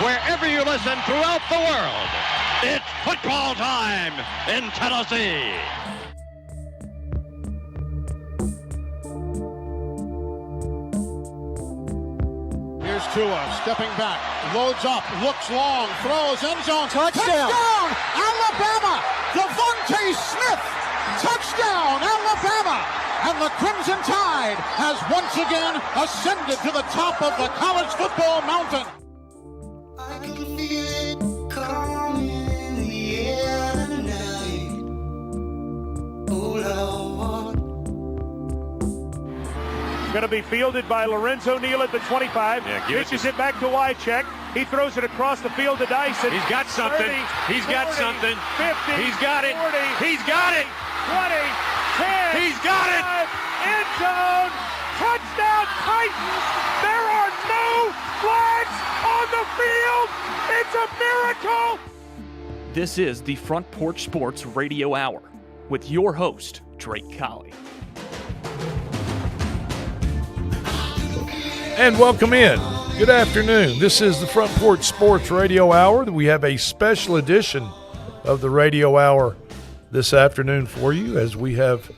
wherever you listen throughout the world. It's football time in Tennessee. Here's Tua stepping back, loads up, looks long, throws, end zone, touchdown! Alabama! Devontae Smith! Touchdown, Alabama! And the Crimson Tide has once again ascended to the top of the college football mountain. I can feel it coming in the air tonight. Oh, Lord. Going to be fielded by Lorenzo Neal at the 25. Pitches it back to Wycheck. He throws it across the field to Dyson. He's got something. 30, He's 40, got something. 50. He's got it. 40. He's got it. 20. 10. He's got it. End zone. Touchdown Titans. There are no flags on the field. It's a miracle. This is the Front Porch Sports Radio Hour with your host, Drake Colley. And welcome in. Good afternoon. This is the Front Porch Sports Radio Hour. We have a special edition of the Radio Hour this afternoon for you, as we have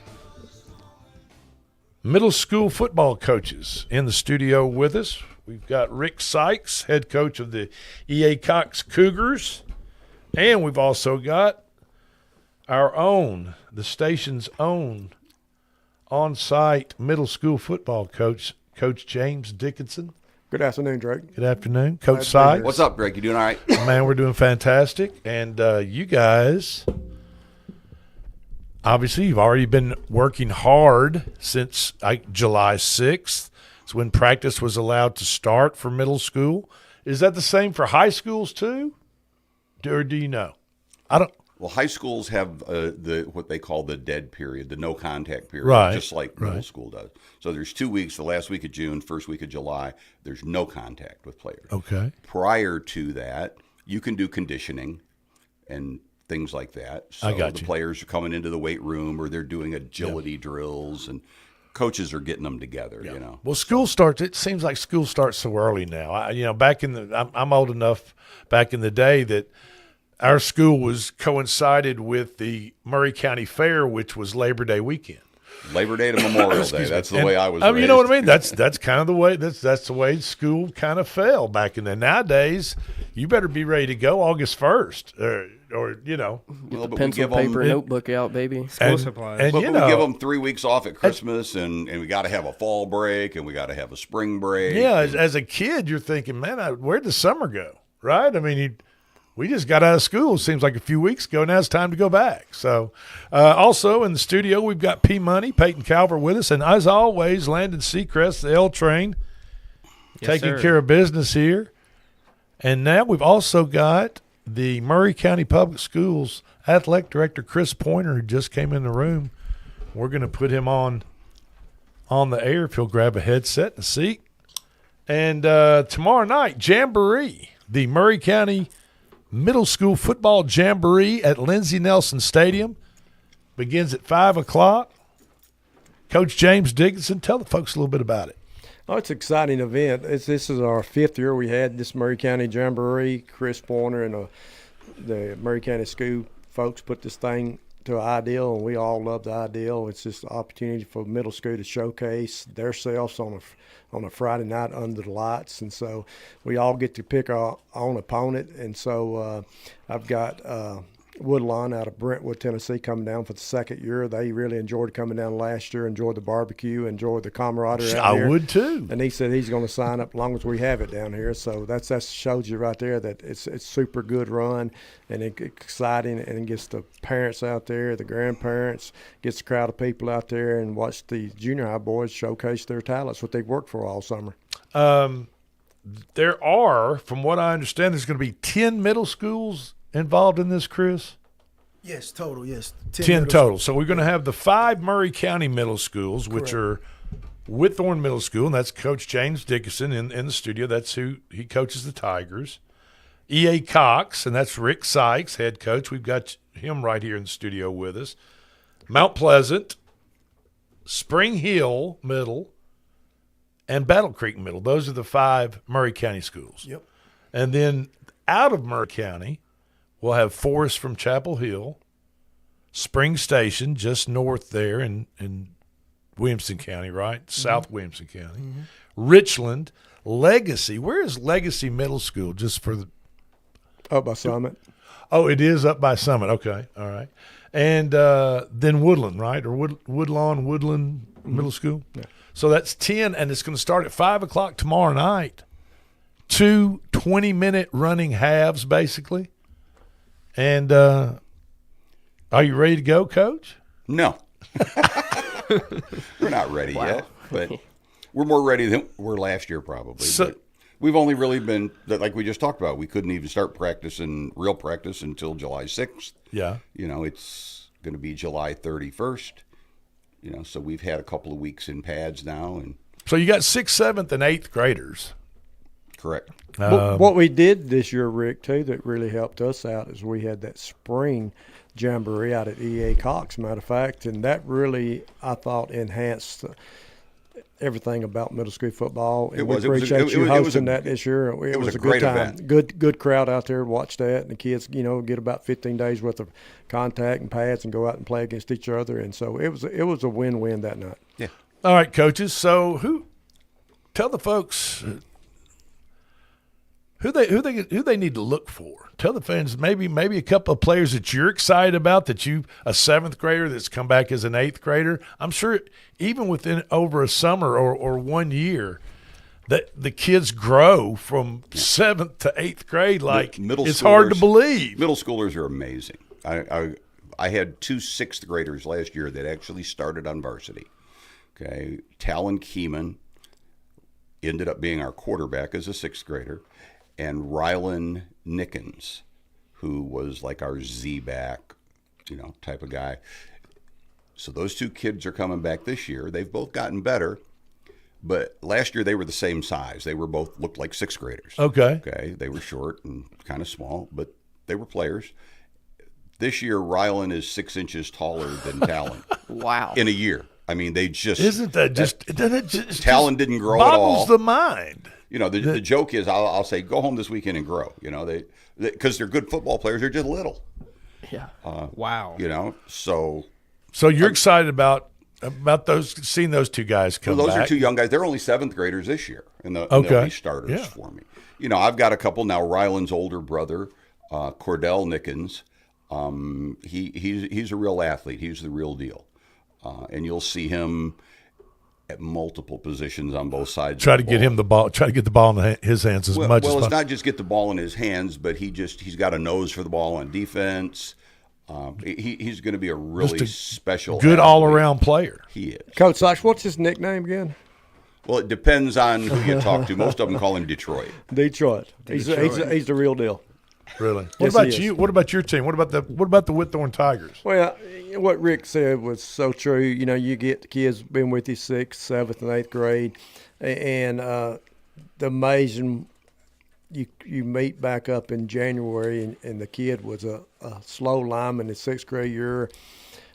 middle school football coaches in the studio with us. We've got Rick Sykes, head coach of the E.A. Cox Cougars, and we've also got our own, the station's own, on-site middle school football coach, Coach James Dickinson. Good afternoon, Drake. Good afternoon. Coach Sykes. What's up, Greg? You doing all right? Man, we're doing fantastic. And you guys, obviously, you've already been working hard since July 6th. It's when practice was allowed to start for middle school. Is that the same for high schools too? Or do you know? I don't. Well, high schools have what they call the dead period, the no contact period, Right, just like middle school does. So there's 2 weeks, the last week of June, first week of July, there's no contact with players. Okay. Prior to that, you can do conditioning and things like that. So I got the you. players are coming into the weight room, or they're doing agility drills, and coaches are getting them together, you know. Well, school starts. It seems like school starts so early now. Back in the, I'm old enough back in the day that our school was coincided with the Murray County Fair, which was Labor Day weekend. Labor Day to Memorial Day. That's the way I was raised. You know what I mean? That's kind of the way. That's the way school kind of fell back in there. Nowadays, you better be ready to go August 1st, or you know. Well, but pencil, paper, notebook out, baby. School supplies. And But you we know, give them 3 weeks off at Christmas, and we got to have a fall break, and we got to have a spring break. yeah. As a kid, you're thinking, man, where'd the summer go? Right? I mean, we just got out of school, seems like a few weeks ago. Now it's time to go back. So, also in the studio, we've got P Money, Peyton Calver with us. And as always, Landon Seacrest, the L Train, taking care of business here. And now we've also got the Murray County Public Schools Athletic Director, Chris Pointer, who just came in the room. We're going to put him on the air if he'll grab a headset and a seat. And tomorrow night, Jamboree, the Murray County Middle School Football Jamboree at Lindsey Nelson Stadium begins at 5 o'clock. Coach James Dickinson, tell the folks a little bit about it. Oh, it's an exciting event. This is our 5th year we had this Murray County Jamboree. Chris Pointer and the Murray County School folks put this thing to an ideal, and we all love the ideal. It's just an opportunity for middle school to showcase themselves on a Friday night under the lights, and so we all get to pick our own opponent. And so I've got Woodlawn out of Brentwood, Tennessee, coming down for the 2nd year. They really enjoyed coming down last year, enjoyed the barbecue, enjoyed the camaraderie out here. I would too. And he said he's going to sign up as long as we have it down here. So that shows you right there that it's super good run and exciting, and it gets the parents out there, the grandparents, gets the crowd of people out there and watch the junior high boys showcase their talents, what they've worked for all summer. There are, from what I understand, there's going to be 10 middle schools involved in this, Chris? Yes, total, yes. 10 total. So we're going to have the 5 Murray County middle schools, which are Whitthorne Middle School, and that's Coach James Dickinson in the studio. That's who he coaches the Tigers. E.A. Cox, and that's Rick Sykes, head coach. We've got him right here in the studio with us. Mount Pleasant, Spring Hill Middle, and Battle Creek Middle. Those are the 5 Murray County schools. Yep. And then out of Murray County, we'll have Forrest from Chapel Hill, Spring Station, just north there in Williamson County, right? South Williamson County. Richland, Legacy. Where is Legacy Middle School? Just for the Up by Summit. Oh, it is up by Summit. Okay, all right. And then Woodland, right? Or Woodland Middle School. Yeah. So that's 10, and it's going to start at 5 o'clock tomorrow night. 2 20-minute running halves, basically. And are you ready to go, Coach? No. We're not ready yet, but we're more ready than we were last year probably. So, we've only really been, like we just talked about, we couldn't even start real practice until July 6th. Yeah. It's going to be July 31st. So we've had a couple of weeks in pads now. And so you got 6th, 7th, and 8th graders. Correct. What we did this year, Rick, too, that really helped us out is we had that spring jamboree out at EA Cox, matter of fact, and that really, I thought, enhanced everything about middle school football. And we appreciate you hosting that this year. It was a good time. Event. Good crowd out there. Watch that, and the kids, get about 15 days worth of contact and pads and go out and play against each other. And so it was a win-win that night. Yeah. All right, coaches. So tell the folks who they need to look for. Tell the fans maybe a couple of players that you're excited about, a 7th grader that's come back as an 8th grader. I'm sure even within over a summer or 1 year that the kids grow from 7th to 8th grade. Like, it's hard to believe. Middle schoolers are amazing. I had 2 6th graders last year that actually started on varsity. Okay, Talon Keeman ended up being our quarterback as a 6th grader. And Rylan Nickens, who was like our Z-back, type of guy. So those 2 kids are coming back this year. They've both gotten better, but last year they were the same size. They were both looked like 6th graders. Okay. They were short and kind of small, but they were players. This year, Rylan is 6 inches taller than Talon. Wow. In a year. I mean, they just... Isn't that just... Talon didn't grow at all. Boggles the mind. The joke is I'll say, go home this weekend and grow. Because they're good football players. They're just little. Yeah. Wow. So you're excited about seeing those 2 guys come back. Those are 2 young guys. They're only 7th graders this year, and they'll be starters for me. I've got a couple now. Rylan's older brother, Cordell Nickens. He's a real athlete. He's the real deal, and you'll see him at multiple positions on both sides. Try to get him the ball. Try to get the ball in his hands as much as possible. Well, it's not just get the ball in his hands, but he's got a nose for the ball on defense. He's going to be a really special, good athlete. all-around player. He is. Coach Sykes, what's his nickname again? Well, it depends on who you talk to. Most of them call him Detroit. Detroit. He's the real deal. Really? What about you? What about your team? What about the Whitthorne Tigers? Well, what Rick said was so true. You get the kids been with you 6th, 7th, and 8th grade, and the amazing you meet back up in January, and the kid was a slow lineman in 6th grade year.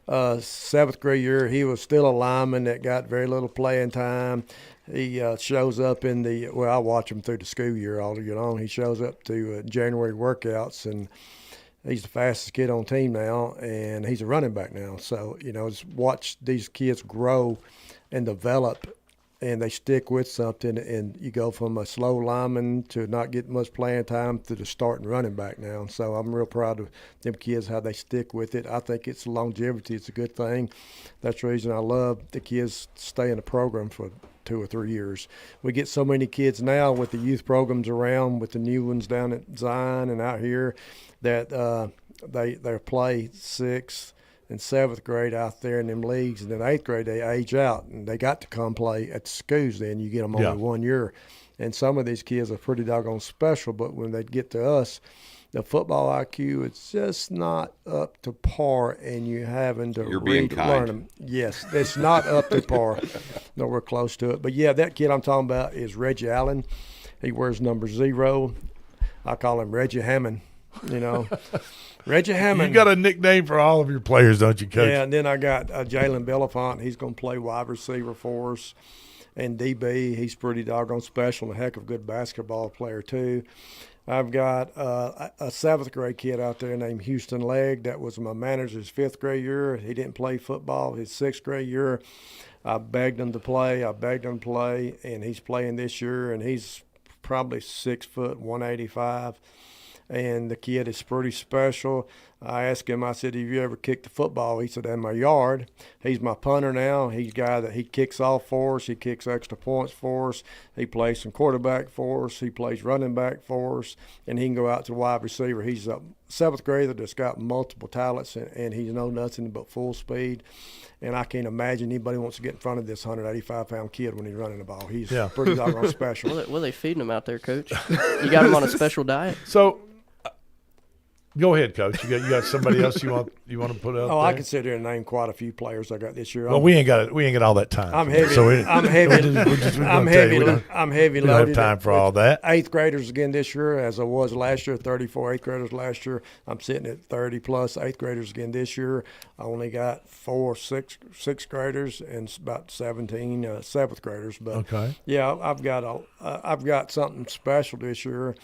7th grade year, he was still a lineman that got very little playing time. He shows up I watch him through the school year all year long. He shows up to January workouts, and he's the fastest kid on team now, and he's a running back now. So, just watch these kids grow and develop, and they stick with something, and you go from a slow lineman to not getting much playing time to the starting running back now. So I'm real proud of them kids, how they stick with it. I think it's longevity. It's a good thing. That's the reason I love the kids stay in the program for 2 or 3 years. We get so many kids now with the youth programs around, with the new ones down at Zion and out here, that they play 6th and 7th grade out there in them leagues, and then 8th grade they age out and they got to come play at the schools. Then you get them only 1 year, and some of these kids are pretty doggone special. But when they get to us, the football IQ is just not up to par, and you having to learn them. Yes, it's not up to par. Nowhere close to it. But yeah, that kid I'm talking about is Reggie Allen. He wears number 0. I call him Reggie Hammond. Reggie Hammond. You got a nickname for all of your players, don't you, Coach? Yeah, and then I got Jalen Belafonte. He's going to play wide receiver for us. And DB, he's pretty doggone special and a heck of a good basketball player too. I've got a seventh grade kid out there named Houston Legg. That was my manager's fifth grade year. He didn't play football his sixth grade year. I begged him to play. And he's playing this year, and he's probably 6 foot, 185. And the kid is pretty special. I asked him, I said, have you ever kicked the football? He said, in my yard. He's my punter now. He's a guy that he kicks off for us. He kicks extra points for us. He plays some quarterback for us. He plays running back for us. And he can go out to wide receiver. He's a seventh grader that's got multiple talents, and he's no nothing but full speed. And I can't imagine anybody wants to get in front of this 185-pound kid when he's running the ball. He's pretty doggone special. What are they feeding him out there, Coach? You got him on a special diet? So, go ahead, Coach. You got somebody else you want to put up? I can sit here and name quite a few players I got this year. Well, we ain't got all that time. I'm heavy. I'm heavy We don't have time for all that. Eighth graders again this year, as I was last year. 34 eighth graders last year. I'm sitting at 30 plus eighth graders again this year. I only got 4 sixth graders and about 17 seventh graders. But okay. Yeah, I've got something special this year.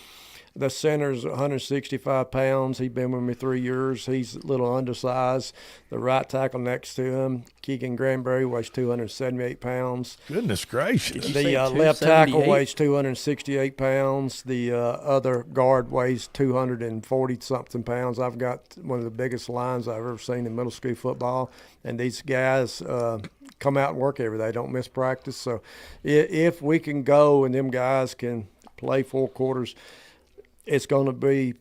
The center's 165 pounds. He's been with me 3 years. He's a little undersized. The right tackle next to him, Keegan Granberry, weighs 278 pounds. Goodness gracious. The left tackle weighs 268 pounds. The other guard weighs 240-something pounds. I've got one of the biggest lines I've ever seen in middle school football. And these guys come out and work every day, don't miss practice. So if we can go and them guys can play 4 quarters, it's going to be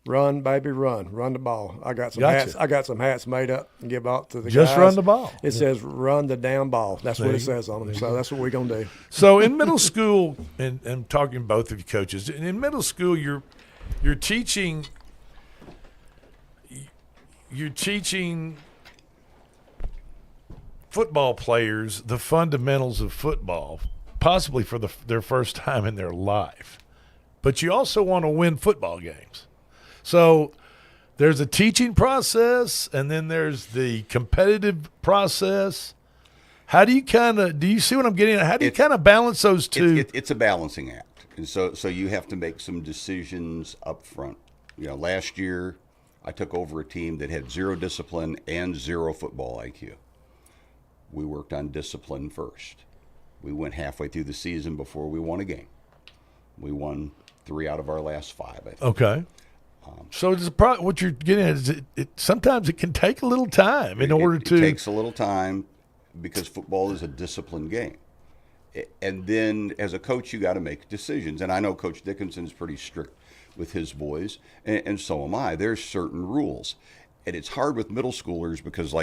run, baby, run the ball. I got some hats. I got some hats made up and give out to the guys. Just run the ball. It says run the damn ball. That's what it says on them. So that's what we're going to do. So in middle school, and I'm talking to both of you coaches, in middle school you're teaching football players the fundamentals of football, possibly for their first time in their life. But you also want to win football games. So there's a teaching process, and then there's the competitive process. How do you do you see what I'm getting at? How do you kind of balance those two? It's a balancing act. And so you have to make some decisions up front. Last year I took over a team that had 0 discipline and 0 football IQ. We worked on discipline first. We went halfway through the season before we won a game. We won 3 out of our last 5, I think. Okay. So what you're getting at is sometimes it can take a little time in order to. It takes a little time because football is a disciplined game. And then as a coach, you got to make decisions. And I know Coach Dickinson's pretty strict with his boys, and so am I. There's certain rules. And it's hard with middle schoolers because,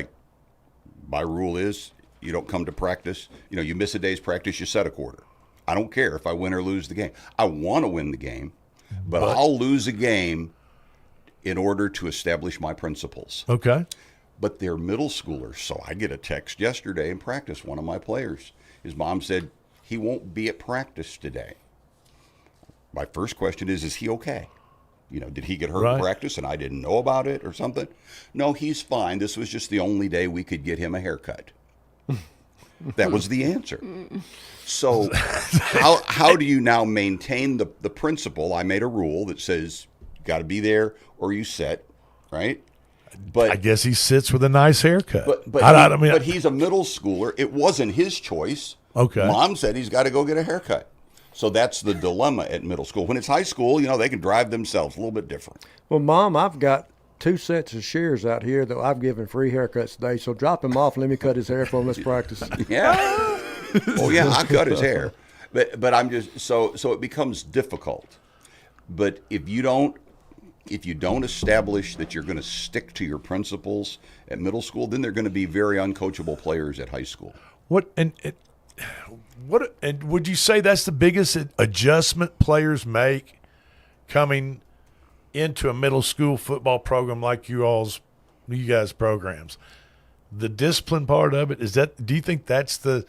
my rule is you don't come to practice. You miss a day's practice, you set a quarter. I don't care if I win or lose the game. I want to win the game, but I'll lose a game in order to establish my principles. Okay. But they're middle schoolers, so I get a text yesterday in practice. One of my players, his mom said, he won't be at practice today. My first question is he okay? Did he get hurt in practice and I didn't know about it or something? No, he's fine. This was just the only day we could get him a haircut. That was the answer. So how do you now maintain the principle? I made a rule that says you got to be there or you sit, right? But I guess he sits with a nice haircut. But he's a middle schooler. It wasn't his choice. Okay. Mom said he's got to go get a haircut. So that's the dilemma at middle school. When it's high school, they can drive themselves, a little bit different. Well, Mom, I've got 2 sets of shears out here that I've given free haircuts today. So drop him off and let me cut his hair for him. Let's practice. Yeah. Oh, yeah, I cut his hair. But I'm just so it becomes difficult. But if you don't establish that you're going to stick to your principles at middle school, then they're going to be very uncoachable players at high school. And would you say that's the biggest adjustment players make coming into a middle school football program like you guys programs? The discipline part of it, do you think that's the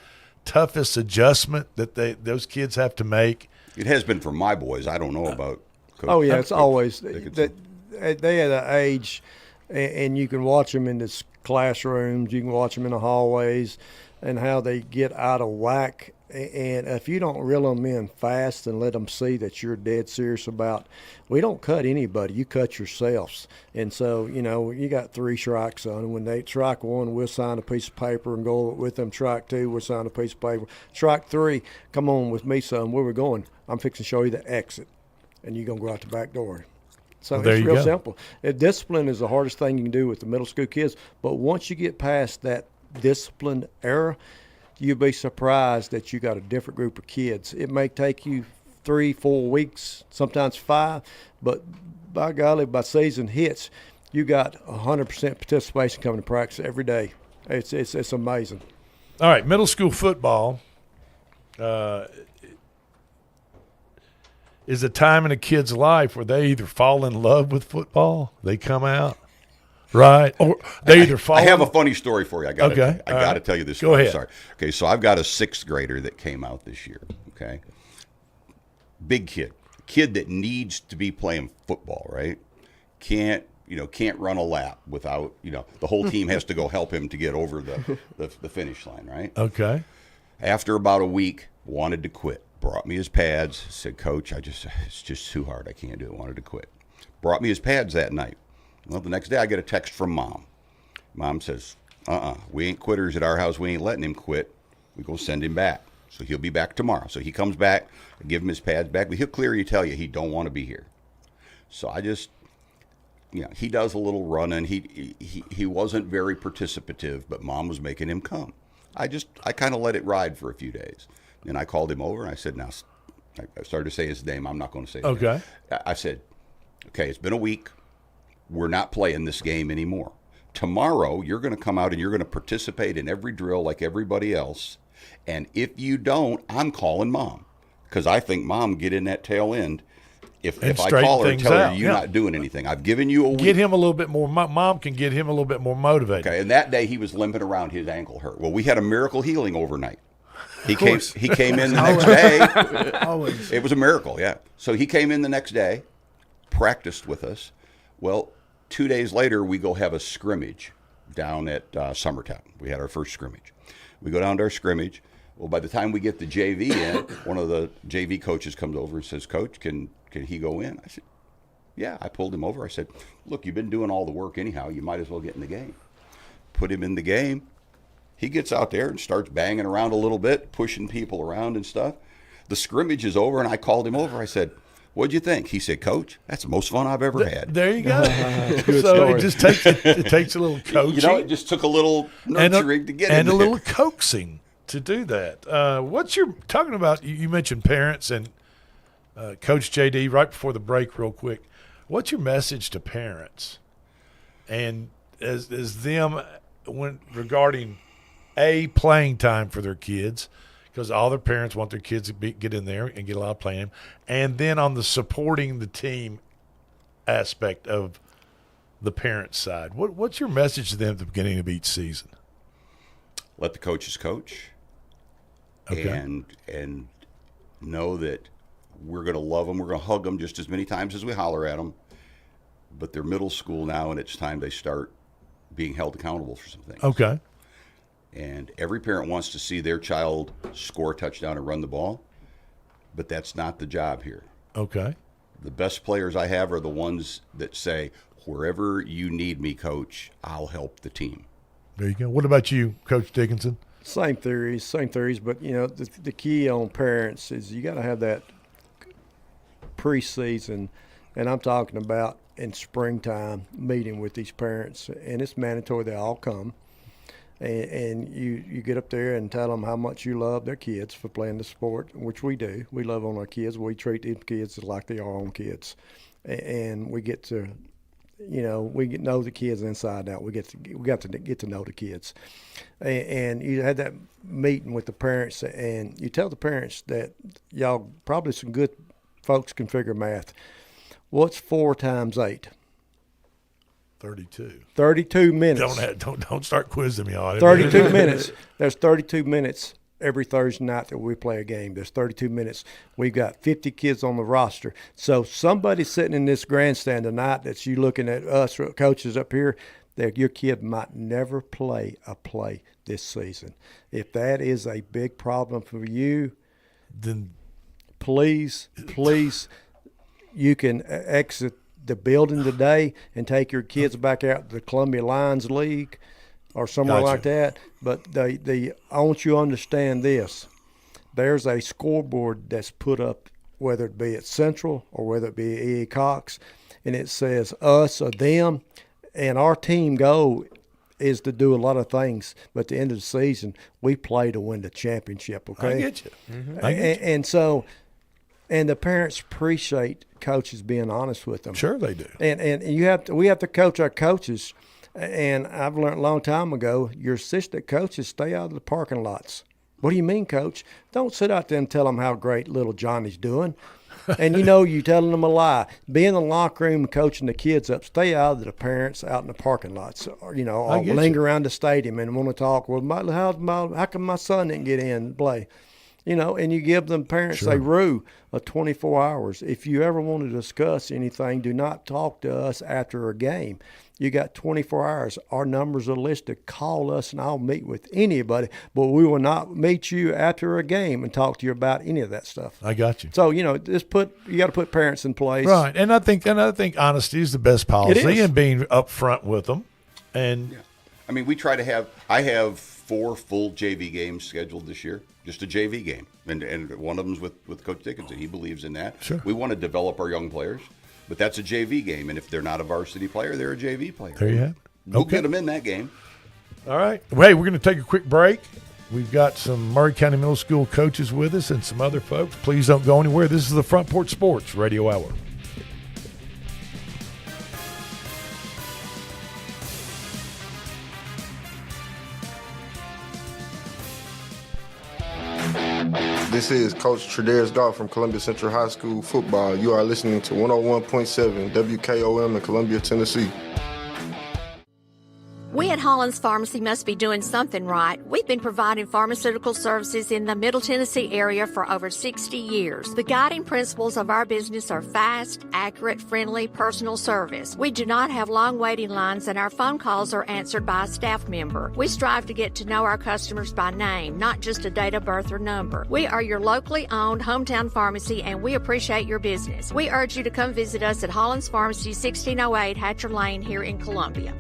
toughest adjustment that those kids have to make? It has been for my boys. I don't know about Coach. Oh yeah, it's always they at an age, and you can watch them in the classrooms. You can watch them in the hallways. and how they get out of whack. And if you don't reel them in fast and let them see that you're dead serious about, we don't cut anybody. You cut yourselves. And so, you got 3 strikes on them. When they strike 1, we'll sign a piece of paper and go with them. Strike 2, we'll sign a piece of paper. Strike 3, come on with me, son. Where we going? I'm fixing to show you the exit, and you're going to go out the back door. So it's real simple. Discipline is the hardest thing you can do with the middle school kids. But once you get past that discipline era, you'll be surprised that you got a different group of kids. It may take you 3-4 weeks, sometimes 5, but by golly, by season hits, you got 100% participation coming to practice every day. It's amazing. All right, middle school football is a time in a kid's life where they either fall in love with football, they come out, right, or they either fall. I have a funny story for you. I got right. to tell you this. Go ahead. Sorry. Okay, so I've got a 6th grader that came out this year. Okay, big kid that needs to be playing football. Right, can't run a lap without the whole team has to go help him to get over the finish line. Right. Okay. After about a week, wanted to quit. Brought me his pads. Said, Coach, it's just too hard. I can't do it. Wanted to quit. Brought me his pads that night. Well, the next day I get a text from Mom. Mom says, we ain't quitters at our house. We ain't letting him quit. We go send him back. So he'll be back tomorrow. So he comes back, I give him his pads back, but he'll clearly tell you he don't want to be here. So I just, he does a little running. He wasn't very participative, but Mom was making him come. I kind of let it ride for a few days. And I called him over and I said, now, I started to say his name. I'm not going to say his name. I said, okay, it's been a week. We're not playing this game anymore. Tomorrow, you're going to come out and you're going to participate in every drill like everybody else. And if you don't, I'm calling Mom. Because I think Mom get in that tail end. If I call her and tell her you're not doing anything. I've given you a week. Get him a little bit more. Mom can get him a little bit more motivated. Okay, and that day he was limping around, his ankle hurt. Well, we had a miracle healing overnight. He came in the next day. Always. It was a miracle, yeah. So he came in the next day, practiced with us. Well, 2 days later, we go have a scrimmage down at Summertown. We had our first scrimmage. We go down to our scrimmage. Well, by the time we get the JV in, one of the JV coaches comes over and says, Coach, can he go in? I said, yeah. I pulled him over. I said, look, you've been doing all the work anyhow. You might as well get in the game. Put him in the game. He gets out there and starts banging around a little bit, pushing people around and stuff. The scrimmage is over, and I called him over. I said, what'd you think? He said, Coach, that's the most fun I've ever had. There you go. So it just takes a little coaching. It just took a little nurturing to get in and there. a little coaxing to do that. What's your talking about? You mentioned parents and Coach JD right before the break, real quick. What's your message to parents and as them regarding playing time for their kids, because all their parents want their kids to get in there and get a lot of playing, and then on the supporting the team aspect of the parent side, what's your message to them at the beginning of each season? Let the coaches coach, and know that we're going to love them. We're going to hug them just as many times as we holler at them. But they're middle school now, and it's time they start being held accountable for some things. Okay. And every parent wants to see their child score a touchdown and run the ball, but that's not the job here. Okay. The best players I have are the ones that say, wherever you need me, Coach, I'll help the team. There you go. What about you, Coach Dickinson? Same theories, but, the key on parents is you got to have that preseason, and I'm talking about in springtime, meeting with these parents, and it's mandatory they all come. And you get up there and tell them how much you love their kids for playing the sport, which we do. We love on our kids. We treat these kids like they are our own kids. And we get to, we know the kids inside out. We got to get to know the kids. And you had that meeting with the parents, and you tell the parents that y'all, probably some good folks can figure math. What's 4 times 8? 32. 32 minutes. Don't start quizzing me on it. 32 minutes. There's 32 minutes every Thursday night that we play a game. There's 32 minutes. We've got 50 kids on the roster. So somebody sitting in this grandstand tonight that's you looking at us coaches up here, that your kid might never play a play this season. If that is a big problem for you, then please, you can exit the building today and take your kids back out to the Columbia Lions League or somewhere like that. But I want you to understand this. There's a scoreboard that's put up, whether it be at Central or whether it be E.E. Cox, and it says us or them. And our team goal is to do a lot of things, but at the end of the season, we play to win the championship, okay? I get you. I get you. And so, and the parents appreciate coaches being honest with them. Sure they do. And we have to coach our coaches. And I've learned a long time ago, your assistant coaches stay out of the parking lots. What do you mean, Coach? Don't sit out there and tell them how great little Johnny's doing. And you're telling them a lie. Be in the locker room coaching the kids up. Stay out of the parents out in the parking lots. Or linger around the stadium and want to talk. Well, how come my son didn't get in and play? And you give them parents a rule of 24 hours. If you ever want to discuss anything, do not talk to us after a game. You got 24 hours. Our numbers are listed. Call us, and I'll meet with anybody. But we will not meet you after a game and talk to you about any of that stuff. I got you. So you got to put parents in place, right? And I think honesty is the best policy, and being upfront with them. And I mean, we try to have. I have 4 full JV games scheduled this year. Just a JV game, and one of them's with Coach Dickinson. He believes in that. Sure. We want to develop our young players. But that's a JV game, and if they're not a varsity player, they're a JV player. There you have it. We'll get them in that game. All right. Well, hey, we're going to take a quick break. We've got some Maury County Middle School coaches with us and some other folks. Please don't go anywhere. This is the Front Porch Sports Radio Hour. This is Coach Tredaris Goff from Columbia Central High School football. You are listening to 101.7 WKOM in Columbia, Tennessee. We at Hollins Pharmacy must be doing something right. We've been providing pharmaceutical services in the Middle Tennessee area for over 60 years. The guiding principles of our business are fast, accurate, friendly, personal service. We do not have long waiting lines, and our phone calls are answered by a staff member. We strive to get to know our customers by name, not just a date of birth or number. We are your locally owned hometown pharmacy, and we appreciate your business. We urge you to come visit us at Hollins Pharmacy, 1608 Hatcher Lane here in Columbia.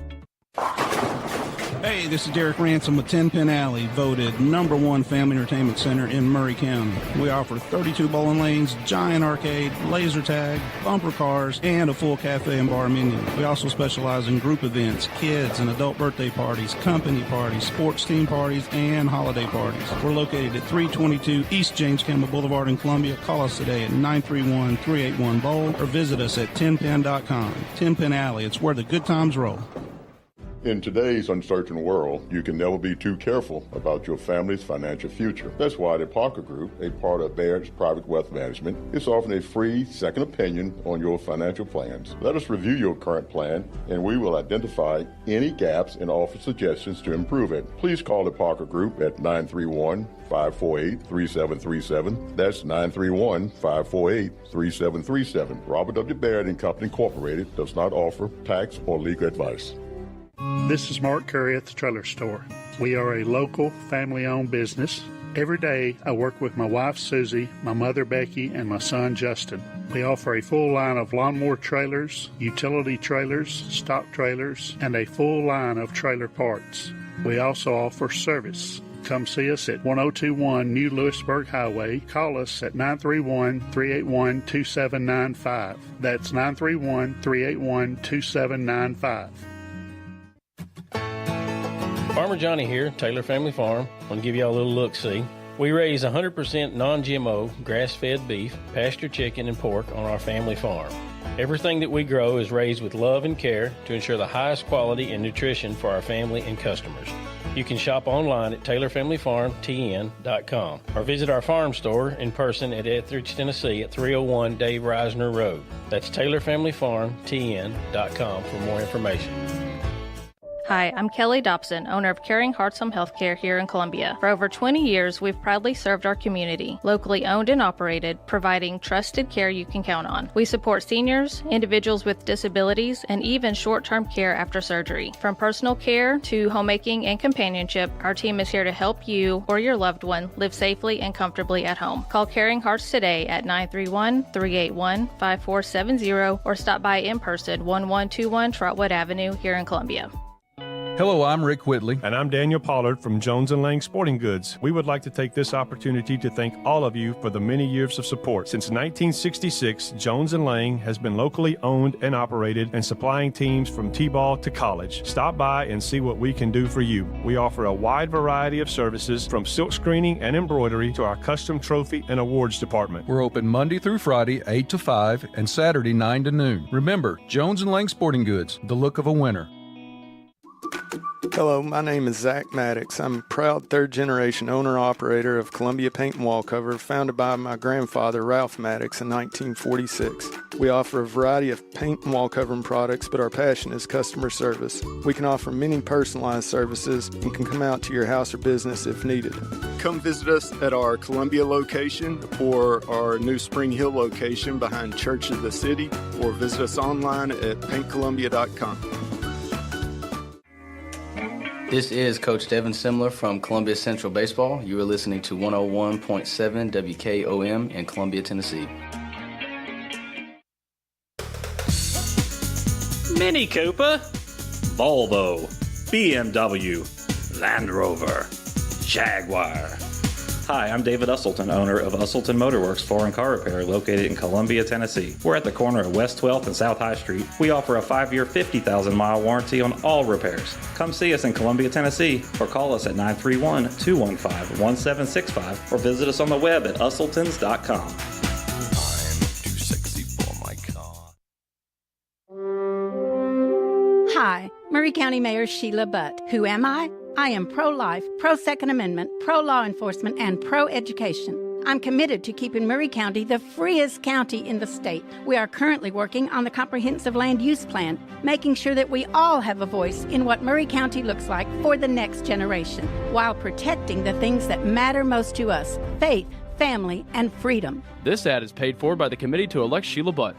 Hey, this is Derek Ransom with 10 Pin Alley, voted #1 family entertainment center in Maury County. We offer 32 bowling lanes, giant arcade, laser tag, bumper cars, and a full cafe and bar menu. We also specialize in group events, kids and adult birthday parties, company parties, sports team parties, and holiday parties. We're located at 322 East James Campbell Boulevard in Columbia. Call us today at 931-381-BOWL or visit us at 10pin.com. 10 Pin Alley, it's where the good times roll. In today's uncertain world, you can never be too careful about your family's financial future. That's why the Parker Group, a part of Baird's Private Wealth Management, is offering a free second opinion on your financial plans. Let us review your current plan, and we will identify any gaps and offer suggestions to improve it. Please call the Parker Group at 931-548-3737. That's 931-548-3737. Robert W. Baird & Company Incorporated does not offer tax or legal advice. This is Mark Curry at the Trailer Store. We are a local, family-owned business. Every day, I work with my wife, Susie, my mother, Becky, and my son, Justin. We offer a full line of lawnmower trailers, utility trailers, stock trailers, and a full line of trailer parts. We also offer service. Come see us at 1021 New Lewisburg Highway. Call us at 931-381-2795. That's 931-381-2795. Farmer Johnny here, Taylor Family Farm. I want to give y'all a little look-see. We raise 100% non-GMO, grass-fed beef, pasture chicken, and pork on our family farm. Everything that we grow is raised with love and care to ensure the highest quality and nutrition for our family and customers. You can shop online at TaylorFamilyFarmTN.com or visit our farm store in person at Etheridge, Tennessee at 301 Dave Reisner Road. That's TaylorFamilyFarmTN.com for more information. Hi, I'm Kelly Dobson, owner of Caring Hearts Home Healthcare here in Columbia. For over 20 years, we've proudly served our community, locally owned and operated, providing trusted care you can count on. We support seniors, individuals with disabilities, and even short-term care after surgery. From personal care to homemaking and companionship, our team is here to help you or your loved one live safely and comfortably at home. Call Caring Hearts today at 931-381-5470 or stop by in person, 1121 Trotwood Avenue here in Columbia. Hello, I'm Rick Whitley. And I'm Daniel Pollard from Jones & Lang Sporting Goods. We would like to take this opportunity to thank all of you for the many years of support. Since 1966, Jones & Lang has been locally owned and operated and supplying teams from T-ball to college. Stop by and see what we can do for you. We offer a wide variety of services from silk screening and embroidery to our custom trophy and awards department. We're open Monday through Friday, 8 to 5, and Saturday, 9 to noon. Remember, Jones & Lang Sporting Goods, the look of a winner. Hello, my name is Zach Maddox. I'm a proud third-generation owner-operator of Columbia Paint and Wallcover, founded by my grandfather, Ralph Maddox, in 1946. We offer a variety of paint and wallcovering products, but our passion is customer service. We can offer many personalized services and can come out to your house or business if needed. Come visit us at our Columbia location or our new Spring Hill location behind Church of the City, or visit us online at paintcolumbia.com. This is Coach Devin Simler from Columbia Central Baseball. You are listening to 101.7 WKOM in Columbia, Tennessee. Mini Cooper, Volvo, BMW, Land Rover, Jaguar. Hi, I'm David Usselton, owner of Usselton Motorworks Foreign Car Repair, located in Columbia, Tennessee. We're at the corner of West 12th and South High Street. We offer a 5-year, 50,000-mile warranty on all repairs. Come see us in Columbia, Tennessee, or call us at 931-215-1765, or visit us on the web at usseltons.com. I'm too sexy for my car. Hi, Murray County Mayor Sheila Butt. Who am I? I am pro-life, pro-Second Amendment, pro-law enforcement, and pro-education. I'm committed to keeping Murray County the freest county in the state. We are currently working on the Comprehensive Land Use Plan, making sure that we all have a voice in what Murray County looks like for the next generation, while protecting the things that matter most to us: faith, family, and freedom. This ad is paid for by the committee to elect Sheila Butt.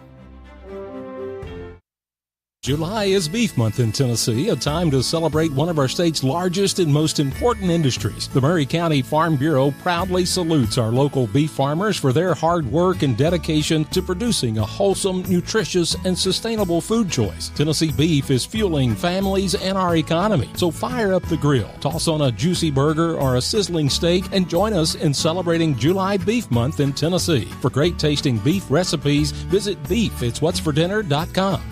July is Beef Month in Tennessee, a time to celebrate one of our state's largest and most important industries. The Murray County Farm Bureau proudly salutes our local beef farmers for their hard work and dedication to producing a wholesome, nutritious, and sustainable food choice. Tennessee beef is fueling families and our economy. So fire up the grill, toss on a juicy burger or a sizzling steak, and join us in celebrating July Beef Month in Tennessee. For great tasting beef recipes, visit beefitswhatsfordinner.com.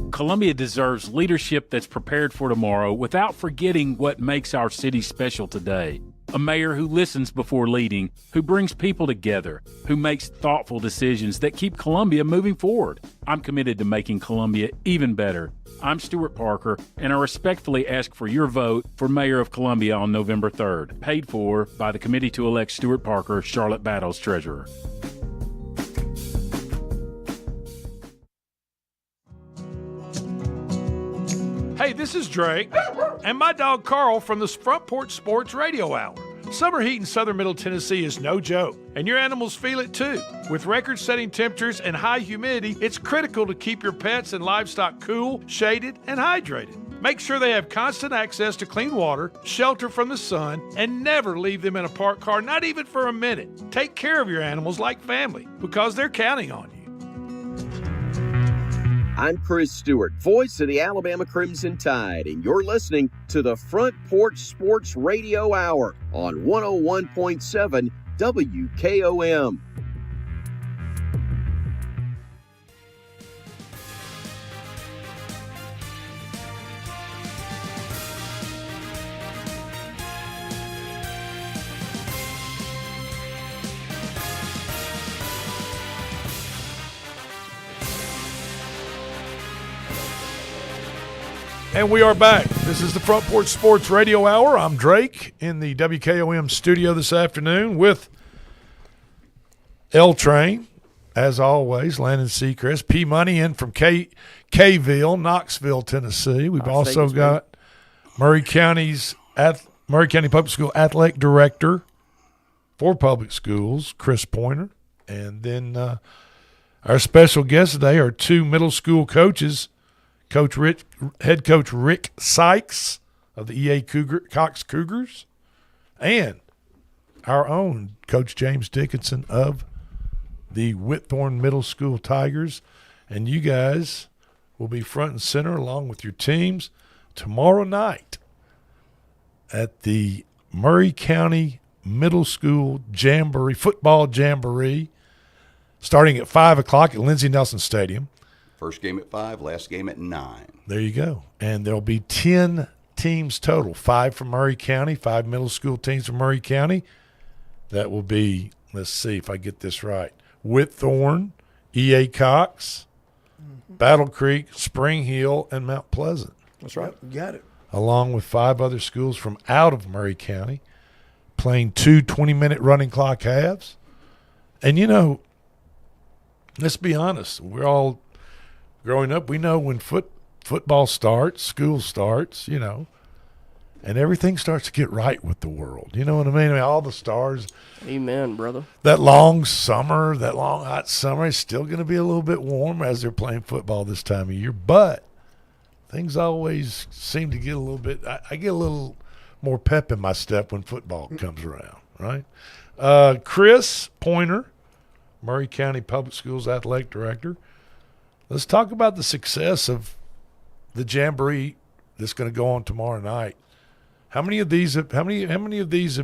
Columbia deserves leadership that's prepared for tomorrow without forgetting what makes our city special today. A mayor who listens before leading, who brings people together, who makes thoughtful decisions that keep Columbia moving forward. I'm committed to making Columbia even better. I'm Stuart Parker, and I respectfully ask for your vote for Mayor of Columbia on November 3rd. Paid for by the committee to elect Stuart Parker, Charlotte Battles Treasurer. Hey, this is Drake and my dog Carl from the Front Porch Sports Radio Hour. Summer heat in southern Middle Tennessee is no joke, and your animals feel it too. With record-setting temperatures and high humidity, it's critical to keep your pets and livestock cool, shaded, and hydrated. Make sure they have constant access to clean water, shelter from the sun, and never leave them in a parked car, not even for a minute. Take care of your animals like family, because they're counting on you. I'm Chris Stewart, voice of the Alabama Crimson Tide, and you're listening to the Front Porch Sports Radio Hour on 101.7 WKOM. And we are back. This is the Front Porch Sports Radio Hour. I'm Drake in the WKOM studio this afternoon with L Train, as always, Landon Seacrest. P Money in from Kville, Knoxville, Tennessee. We've also got Murray County Public School Athletic Director for Public Schools, Chris Pointer. And then our special guests today are two middle school coaches, head coach Rick Sykes of the EA Cox Cougars, and our own Coach James Dickinson of the Whitthorne Middle School Tigers. And you guys will be front and center along with your teams tomorrow night at the Murray County Middle School Jamboree, football jamboree, starting at 5 o'clock at Lindsey Nelson Stadium. First game at 5, last game at 9. There you go. And there'll be 10 teams total, 5 from Murray County, 5 middle school teams from Murray County. That will be, let's see if I get this right, Whitthorne, EA Cox, Battle Creek, Spring Hill, and Mount Pleasant. That's right. Yep, got it. Along with 5 other schools from out of Murray County, playing 2 20-minute running clock halves. And, you know, let's be honest, we're all growing up, we know when football starts, school starts, you know, and everything starts to get right with the world. You know what I mean? All the stars. Amen, brother. That long summer, that long hot summer is still going to be a little bit warm as they're playing football this time of year, but things always seem to get a little bit – I get a little more pep in my step when football comes around, right? Chris Pointer, Murray County Public Schools Athletic Director. Let's talk about the success of the jamboree that's going to go on tomorrow night. How many of these have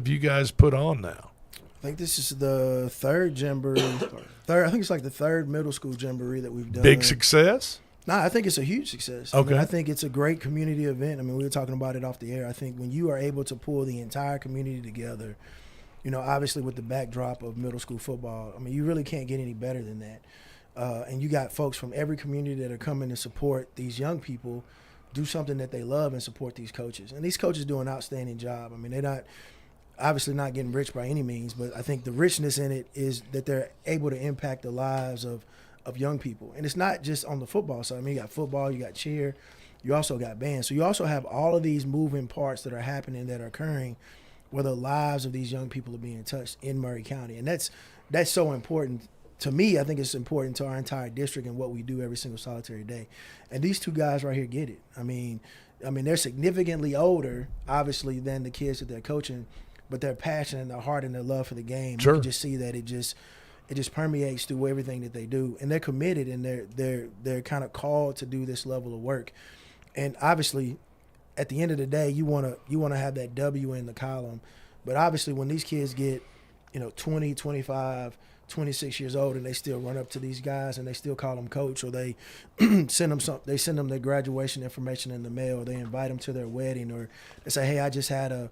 you guys put on now? I think this is the third jamboree. I think it's like the third middle school jamboree that we've done. Big success? No, I think it's a huge success. Okay. I think it's a great community event. I mean, we were talking about it off the air. I think when you are able to pull the entire community together, you know, obviously with the backdrop of middle school football, I mean, you really can't get any better than that. And you got folks from every community that are coming to support these young people, do something that they love and support these coaches. And these coaches do an outstanding job. I mean, they're obviously not getting rich by any means, but I think the richness in it is that they're able to impact the lives of young people. And it's not just on the football side. I mean, you got football, you got cheer, you also got band. So you also have all of these moving parts that are happening, that are occurring, where the lives of these young people are being touched in Murray County. And that's so important. To me, I think it's important to our entire district and what we do every single solitary day. And these two guys right here get it. I mean, they're significantly older, obviously, than the kids that they're coaching, but their passion and their heart and their love for the game, sure. You can just see that it just permeates through everything that they do. And they're committed, and they're kind of called to do this level of work. And obviously, at the end of the day, you want to have that W in the column. But obviously, when these kids get, 20, 25, 26 years old, and they still run up to these guys and they still call them coach, or they send them their graduation information in the mail, or they invite them to their wedding, or they say, hey, I just had a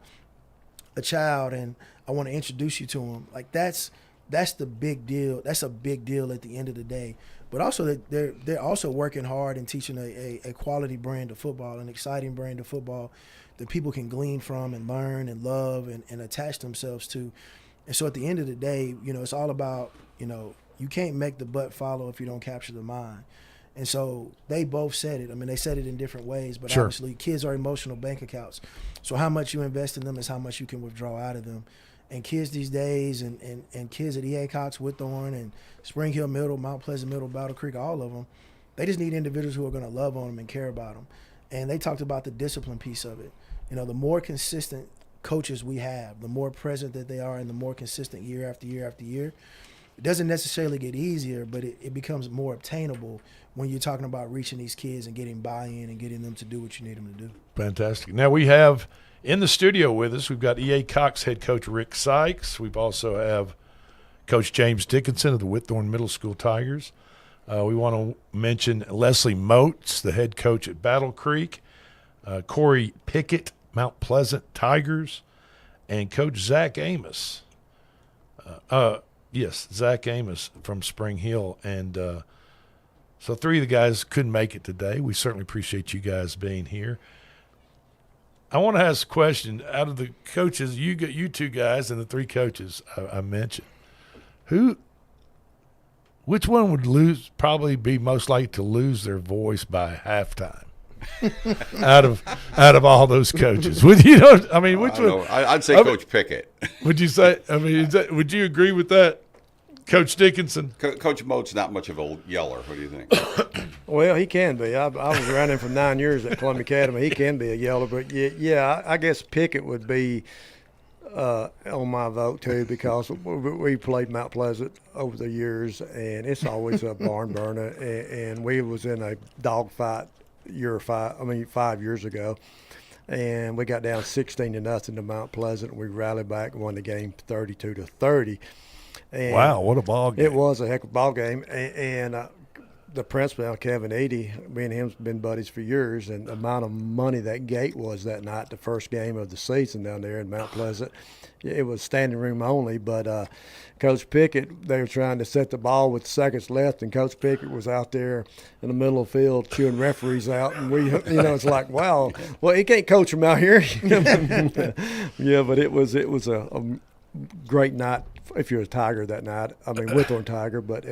child and I want to introduce you to him. Like that's the big deal. That's a big deal at the end of the day. But also that they're also working hard and teaching a quality brand of football, an exciting brand of football that people can glean from and learn and love and attach themselves to. And so at the end of the day, it's all about, you can't make the butt follow if you don't capture the mind. And so they both said it. I mean, they said it in different ways, but sure. Obviously kids are emotional bank accounts. So how much you invest in them is how much you can withdraw out of them. And kids these days and kids at EA Cox, Whitthorne, and Spring Hill Middle, Mount Pleasant Middle, Battle Creek, all of them, they just need individuals who are going to love on them and care about them. And they talked about the discipline piece of it. The more consistent coaches we have, the more present that they are and the more consistent year after year after year. It doesn't necessarily get easier, but it becomes more obtainable when you're talking about reaching these kids and getting buy-in and getting them to do what you need them to do. Fantastic. Now we have in the studio with us, we've got EA Cox head coach Rick Sykes. We've also have Coach James Dickinson of the Whitthorne Middle School Tigers. We want to mention Leslie Moats, the head coach at Battle Creek, Corey Pickett, Mount Pleasant Tigers, and Coach Zach Amos. Zach Amos from Spring Hill. And so 3 of the guys couldn't make it today. We certainly appreciate you guys being here. I want to ask a question. Out of the coaches, you 2 guys and the 3 coaches I mentioned, who which one would probably be most likely to lose their voice by halftime? out of all those coaches, would you know? I mean, which one? I'd say Coach Pickett. Would you say? I mean, would you agree with that, Coach Dickinson? Coach Moat's not much of a yeller. What do you think? Well, he can be. I was around him for 9 years at Columbia Academy. He can be a yeller, but yeah, I guess Pickett would be on my vote too, because we played Mount Pleasant over the years, and it's always a barn burner. And we was in a dog fight 5 years ago, and we got down 16-0 to Mount Pleasant, and we rallied back and won the game 32-30. And wow, what a ball game! It was a heck of a ball game, and the principal, Kevin Eady, me and him's been buddies for years, and the amount of money that gate was that night, the first game of the season down there in Mount Pleasant, it was standing room only. But Coach Pickett, they were trying to set the ball with seconds left, and Coach Pickett was out there in the middle of the field chewing referees out, and we, it's like, wow, well, he can't coach them out here. Yeah, but it was a great night if you're a Tiger that night. I mean, Whitthorne Tiger, but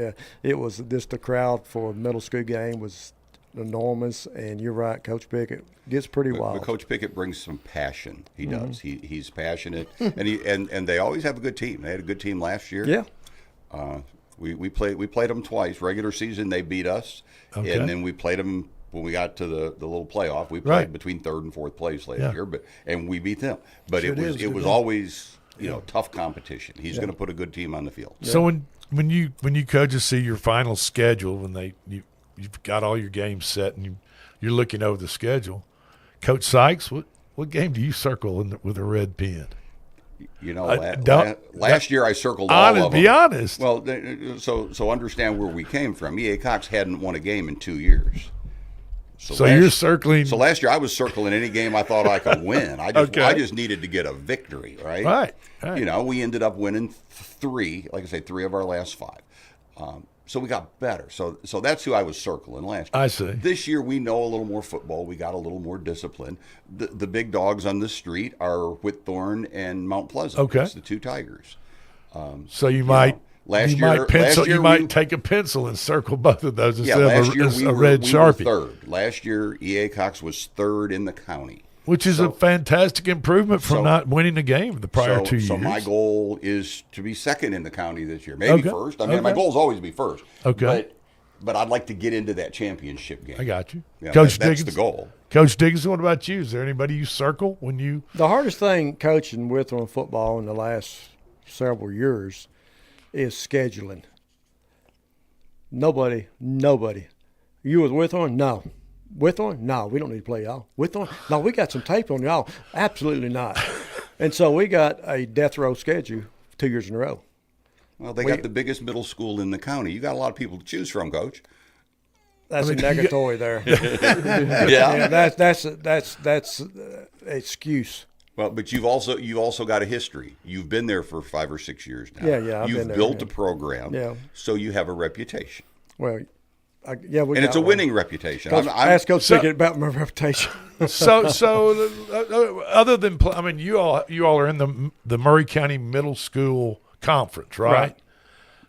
it was just the crowd for a middle school game was enormous. And you're right, Coach Pickett gets pretty wild. But Coach Pickett brings some passion. He does. He's passionate, and they always have a good team. They had a good team last year. Yeah. We played them twice. Regular season they beat us, and then we played them when we got to the little playoff. We played between third and fourth place last year, and we beat them. But it was always tough competition. He's going to put a good team on the field. So when you coaches see your final schedule, when you've got all your games set and you're looking over the schedule, Coach Sykes, what game do you circle with a red pen? Last year I circled all of them. Be honest. Well, so understand where we came from. E.A. Cox hadn't won a game in 2 years. So you're circling. So last year I was circling any game I thought I could win. I just needed to get a victory, right? Right. We ended up winning 3 of our last 5. So we got better. So that's who I was circling last year. I see. This year we know a little more football. We got a little more discipline. The big dogs on the street are Whitthorne and Mount Pleasant. Okay. It's the 2 Tigers. So you might take a pencil and circle both of those instead of a red Sharpie. Third. Last year, E.A. Cox was 3rd in the county. Which is a fantastic improvement from not winning a game the prior 2 years. So my goal is to be 2nd in the county this year. Maybe first. I mean, my goal is always to be first. Okay. But I'd like to get into that championship game. I got you. Yeah, Coach that's Diggins, the goal. Coach Dickinson, what about you? Is there anybody you circle when you – The hardest thing coaching Whitthorne football in the last several years is scheduling. Nobody. You was Whitthorne? No. Whitthorne? No, we don't need to play y'all. Whitthorne? No, we got some tape on y'all. Absolutely not. And so we got a death row schedule 2 years in a row. Well, they got the biggest middle school in the county. You got a lot of people to choose from, Coach. That's a negatory there. Yeah. That's excuse. Well, but you've also got a history. You've been there for 5 or 6 years now. Yeah. You've built a program. So you have a reputation. Well, and it's a winning reputation. Ask Coach Pickett about my reputation. So other than you all are in the Murray County Middle School Conference, right?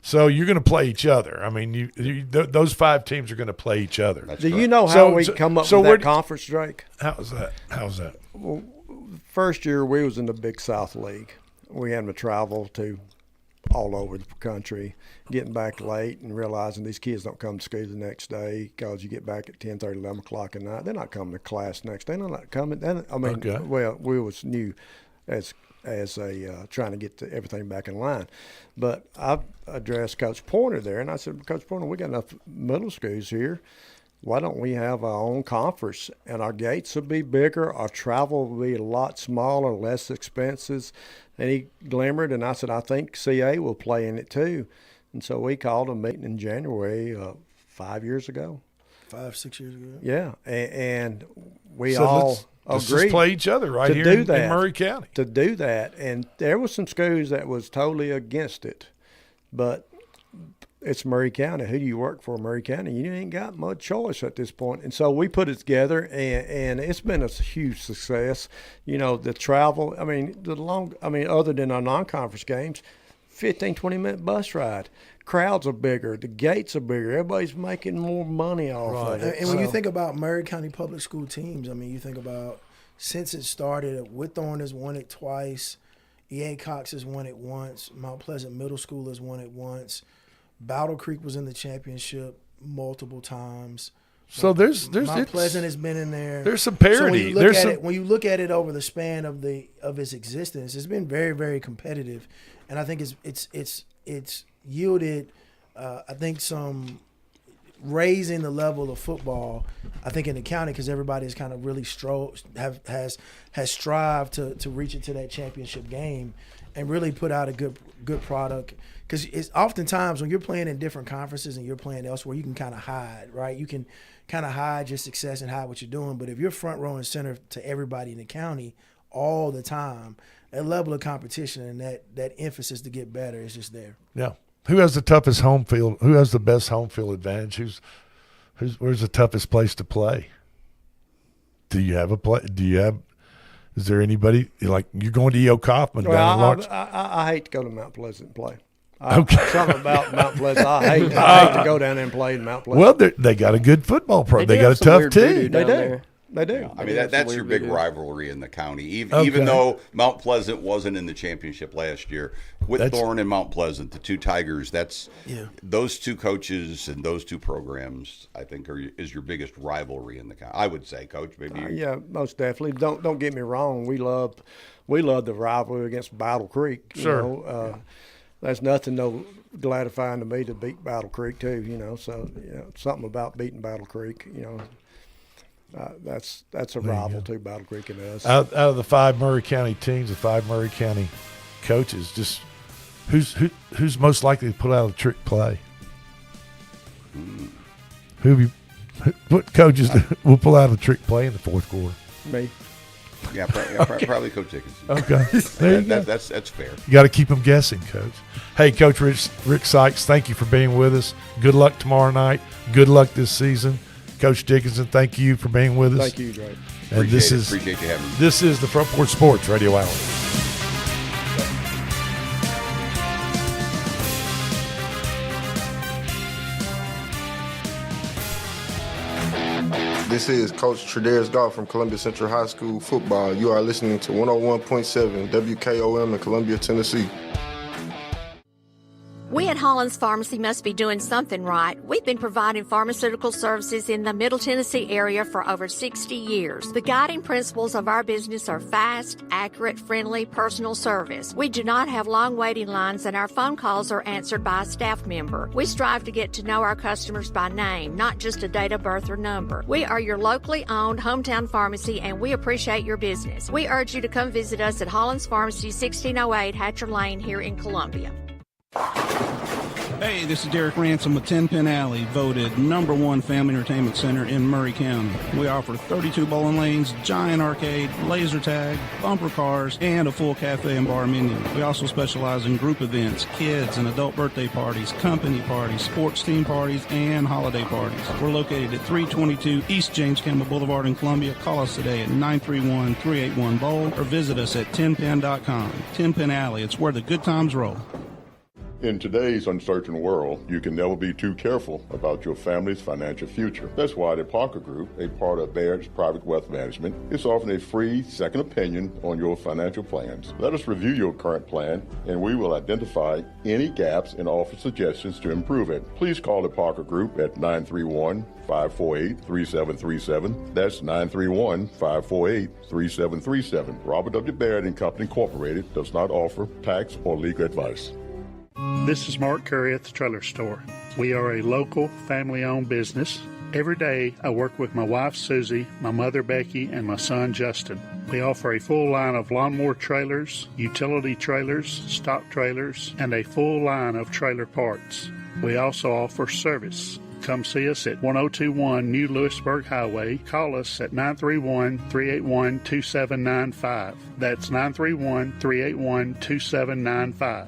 So you're going to play each other. I mean, those 5 teams are going to play each other. Do you know how we come up with that conference, Drake? How's that? Well, first year we was in the Big South League. We had to travel to all over the country, getting back late and realizing these kids don't come to school the next day because you get back at 10:30, 11 o'clock at night. They're not coming to class next day. They're not coming. Well, we was new as trying to get everything back in line. But I addressed Coach Pointer there, and I said, Coach Pointer, we got enough middle schools here. Why don't we have our own conference? And our gates will be bigger, our travel will be a lot smaller, less expenses. And he glimmered, and I said, I think CA will play in it too. And so we called a meeting in January 5 years ago. 5, 6 years ago. Yeah, and we let's agreed just play each other right here in Murray County. To do that, and there was some schools that was totally against it, but it's Murray County. Who do you work for, Murray County? You ain't got much choice at this point. And so we put it together, and it's been a huge success. The travel, other than our non-conference games, 15, 20-minute bus ride. Crowds are bigger. The gates are bigger. Everybody's making more money off of it. And when you think about Maury County Public School teams, I mean, you think about since it started, Whitthorne has won it twice. E.A. Cox has won it once. Mount Pleasant Middle School has won it once. Battle Creek was in the championship multiple times. So there's Mount Pleasant has been in there. There's some parity. So when you look at it over the span of its existence, it's been very, very competitive, and I think it's yielded I think some raising the level of football, I think, in the county, because everybody has kind of really has strived to reach into that championship game and really put out a good product. Because it's oftentimes when you're playing in different conferences and you're playing elsewhere, you can kind of hide, right? You can kind of hide your success and hide what you're doing. But if you're front row and center to everybody in the county all the time, that level of competition and that emphasis to get better is just there. Yeah. Who has the toughest home field? Who has the best home field advantage? Where's the toughest place to play? Is there anybody, like, you're going to E.O. Kaufman? Well, I hate to go to Mount Pleasant and play. Something about Mount Pleasant. I hate to go down there and play in Mount Pleasant. Well, they got a good football program. They got a tough team. They do. They do. Yeah, I mean, that's your big rivalry in the county. Even though Mount Pleasant wasn't in the championship last year, Whitthorne and Mount Pleasant, the two Tigers, those two coaches and those two programs, I think, is your biggest rivalry in the county. I would say, Coach, maybe. Yeah, most definitely. Don't get me wrong. We love the rivalry against Battle Creek. Sure. There's nothing gratifying to me to beat Battle Creek too. So something about beating Battle Creek. That's a rival to Battle Creek and us. Out of the 5 Maury County teams, the 5 Maury County coaches, just who's most likely to put out a trick play? What coaches will pull out a trick play in the fourth quarter? Me. Yeah, probably Coach Dickinson. Okay, there you go. That's fair. You got to keep them guessing, Coach. Hey, Coach Rick Sykes, thank you for being with us. Good luck tomorrow night. Good luck this season. Coach Dickinson, thank you for being with us. Thank you, Dre. And Appreciate you having me. This is the Front Porch Sports Radio Hour. This is Coach Tredaris Goff from Columbia Central High School football. You are listening to 101.7 WKOM in Columbia, Tennessee. We at Hollins Pharmacy must be doing something right. We've been providing pharmaceutical services in the Middle Tennessee area for over 60 years. The guiding principles of our business are fast, accurate, friendly, personal service. We do not have long waiting lines, and our phone calls are answered by a staff member. We strive to get to know our customers by name, not just a date of birth or number. We are your locally owned hometown pharmacy, and we appreciate your business. We urge you to come visit us at Hollins Pharmacy, 1608 Hatcher Lane here in Columbia. Hey, this is Derek Ransom with 10 Pin Alley, voted #1 family entertainment center in Maury County. We offer 32 bowling lanes, giant arcade, laser tag, bumper cars, and a full cafe and bar menu. We also specialize in group events, kids and adult birthday parties, company parties, sports team parties, and holiday parties. We're located at 322 East James Campbell Boulevard in Columbia. Call us today at 931-381-BOWL or visit us at 10pin.com. 10 Pin Alley, it's where the good times roll. In today's uncertain world, you can never be too careful about your family's financial future. That's why the Parker Group, a part of Baird's Private Wealth Management, is offering a free second opinion on your financial plans. Let us review your current plan, and we will identify any gaps and offer suggestions to improve it. Please call the Parker Group at 931-548-3737. That's 931-548-3737. Robert W. Baird and Company Incorporated does not offer tax or legal advice. This is Mark Curry at the Trailer Store. We are a local, family-owned business. Every day, I work with my wife, Susie, my mother, Becky, and my son, Justin. We offer a full line of lawnmower trailers, utility trailers, stock trailers, and a full line of trailer parts. We also offer service. Come see us at 1021 New Lewisburg Highway. Call us at 931-381-2795. That's 931-381-2795.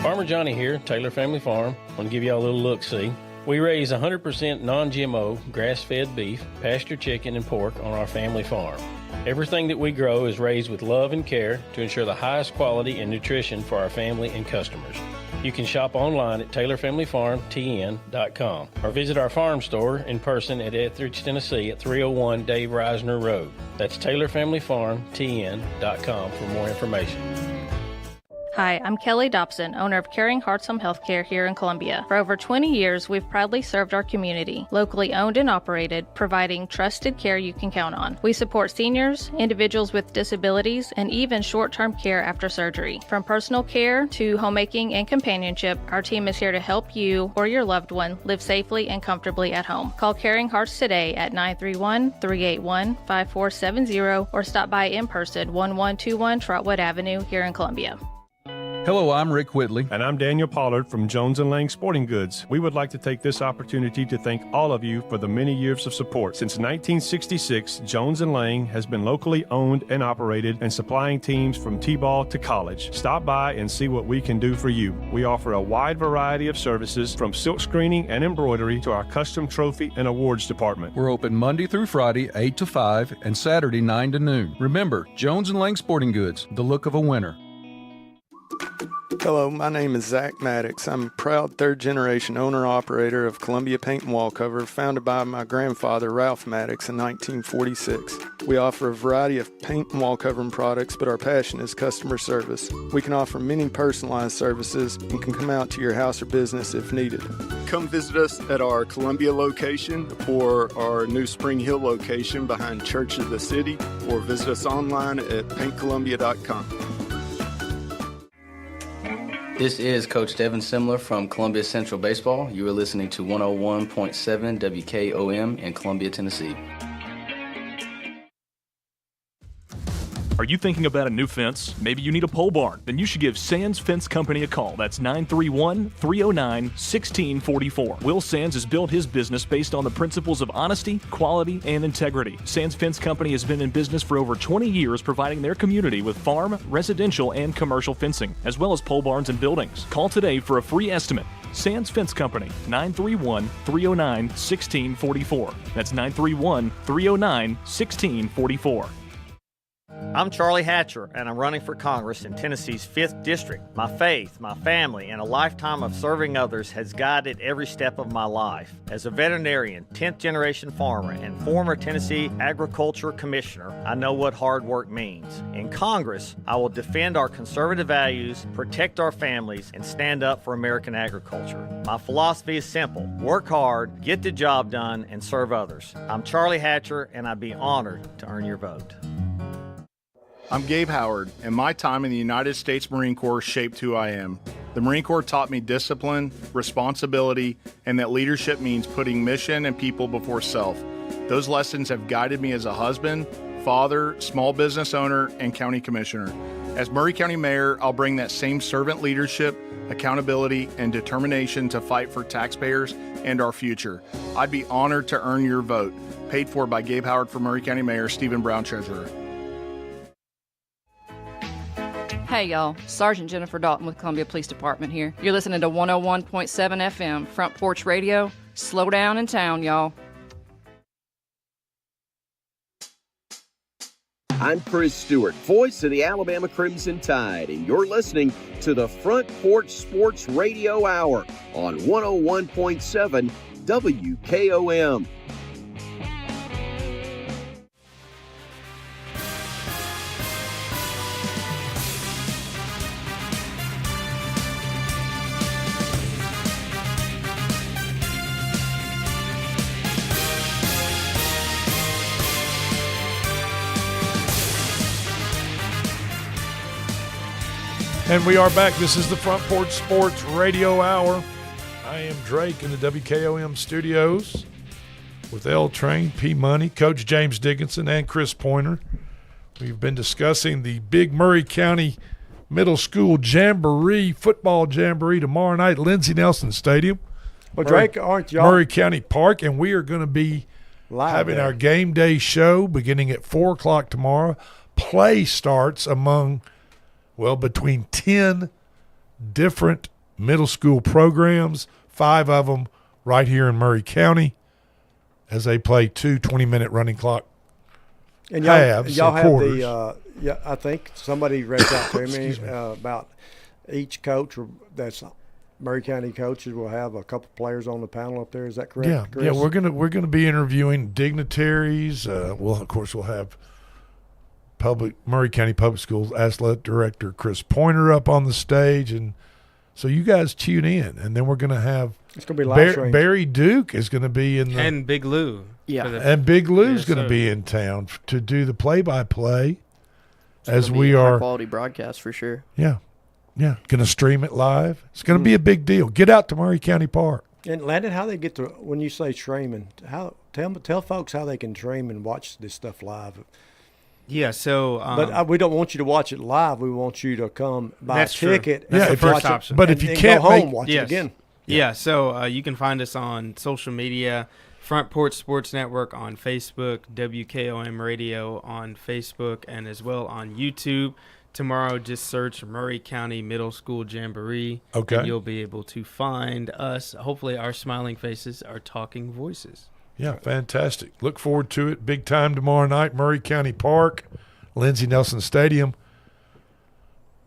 Farmer Johnny here, Taylor Family Farm. I want to give y'all a little look-see. We raise 100% non-GMO, grass-fed beef, pasture chicken, and pork on our family farm. Everything that we grow is raised with love and care to ensure the highest quality and nutrition for our family and customers. You can shop online at TaylorFamilyFarmTN.com or visit our farm store in person at Etheridge, Tennessee at 301 Dave Reisner Road. That's TaylorFamilyFarmTN.com for more information. Hi, I'm Kelly Dobson, owner of Caring Hearts Home Healthcare here in Columbia. For over 20 years, we've proudly served our community, locally owned and operated, providing trusted care you can count on. We support seniors, individuals with disabilities, and even short-term care after surgery. From personal care to homemaking and companionship, our team is here to help you or your loved one live safely and comfortably at home. Call Caring Hearts today at 931-381-5470 or stop by in person 1121 Trotwood Avenue here in Columbia. Hello, I'm Rick Whitley. And I'm Daniel Pollard from Jones & Lang Sporting Goods. We would like to take this opportunity to thank all of you for the many years of support. Since 1966, Jones & Lang has been locally owned and operated and supplying teams from T-ball to college. Stop by and see what we can do for you. We offer a wide variety of services from silk screening and embroidery to our custom trophy and awards department. We're open Monday through Friday, 8 to 5, and Saturday, 9 to noon. Remember, Jones & Lang Sporting Goods, the look of a winner. Hello, my name is Zach Maddox. I'm a proud third-generation owner-operator of Columbia Paint and Wallcover, founded by my grandfather, Ralph Maddox, in 1946. We offer a variety of paint and wallcovering products, but our passion is customer service. We can offer many personalized services and can come out to your house or business if needed. Come visit us at our Columbia location or our new Spring Hill location behind Church of the City, or visit us online at paintcolumbia.com. This is Coach Devin Simler from Columbia Central Baseball. You are listening to 101.7 WKOM in Columbia, Tennessee. Are you thinking about a new fence? Maybe you need a pole barn? Then you should give Sands Fence Company a call. That's 931-309-1644. Will Sands has built his business based on the principles of honesty, quality, and integrity. Sands Fence Company has been in business for over 20 years, providing their community with farm, residential, and commercial fencing, as well as pole barns and buildings. Call today for a free estimate. Sands Fence Company, 931-309-1644. That's 931-309-1644. I'm Charlie Hatcher, and I'm running for Congress in Tennessee's 5th District. My faith, my family, and a lifetime of serving others has guided every step of my life. As a veterinarian, 10th-generation farmer, and former Tennessee Agriculture Commissioner, I know what hard work means. In Congress, I will defend our conservative values, protect our families, and stand up for American agriculture. My philosophy is simple: work hard, get the job done, and serve others. I'm Charlie Hatcher, and I'd be honored to earn your vote. I'm Gabe Howard, and my time in the United States Marine Corps shaped who I am. The Marine Corps taught me discipline, responsibility, and that leadership means putting mission and people before self. Those lessons have guided me as a husband, father, small business owner, and county commissioner. As Maury County Mayor, I'll bring that same servant leadership, accountability, and determination to fight for taxpayers and our future. I'd be honored to earn your vote. Paid for by Gabe Howard for Maury County Mayor, Stephen Brown, Treasurer. Hey y'all, Sergeant Jennifer Dalton with Columbia Police Department here. You're listening to 101.7 FM, Front Porch Radio. Slow down in town, y'all. I'm Chris Stewart, voice of the Alabama Crimson Tide, and you're listening to the Front Porch Sports Radio Hour on 101.7 WKOM. And we are back. This is the Front Porch Sports Radio Hour. I am Drake in the WKOM studios with L Train, P Money, Coach James Dickinson, and Chris Pointer. We've been discussing the big Maury County Middle School Jamboree, football jamboree tomorrow night at Lindsey Nelson Stadium. Well, Drake, aren't y'all? Maury County Park, and we are going to be having our game day show beginning at 4 o'clock tomorrow. Play starts between 10 different middle school programs, 5 of them right here in Maury County, as they play 2 20-minute running clock And halves y'all or have quarters. I think somebody reached out to me about each coach that's Murray County coaches will have a couple players on the panel up there. Is that correct, Yeah, Chris? yeah. We're gonna be interviewing dignitaries. We'll have Murray County Public Schools Athletic Director Chris Pointer up on the stage, and so you guys tune in. And then we're gonna have it's gonna be live streamed. Barry Duke is gonna be in the and Big Lou. Yeah, and Big Lou's gonna be in town to do the play-by-play. As we are quality broadcast for sure. Yeah. Gonna stream it live. It's gonna be a big deal. Get out to Murray County Park. And Landon, how they get to when you say streaming? Tell folks how they can stream and watch this stuff live. Yeah, so but we don't want you to watch it live. We want you to come buy a ticket. That's the first option. But if you can't go home, watch it again. Yeah, so you can find us on social media. Front Porch Sports Network on Facebook, WKOM Radio on Facebook, and as well on YouTube. Tomorrow, just search Murray County Middle School Jamboree. Okay. And you'll be able to find us. Hopefully, our smiling faces, our talking voices. Yeah, fantastic. Look forward to it. Big time tomorrow night, Murray County Park, Lindsey Nelson Stadium.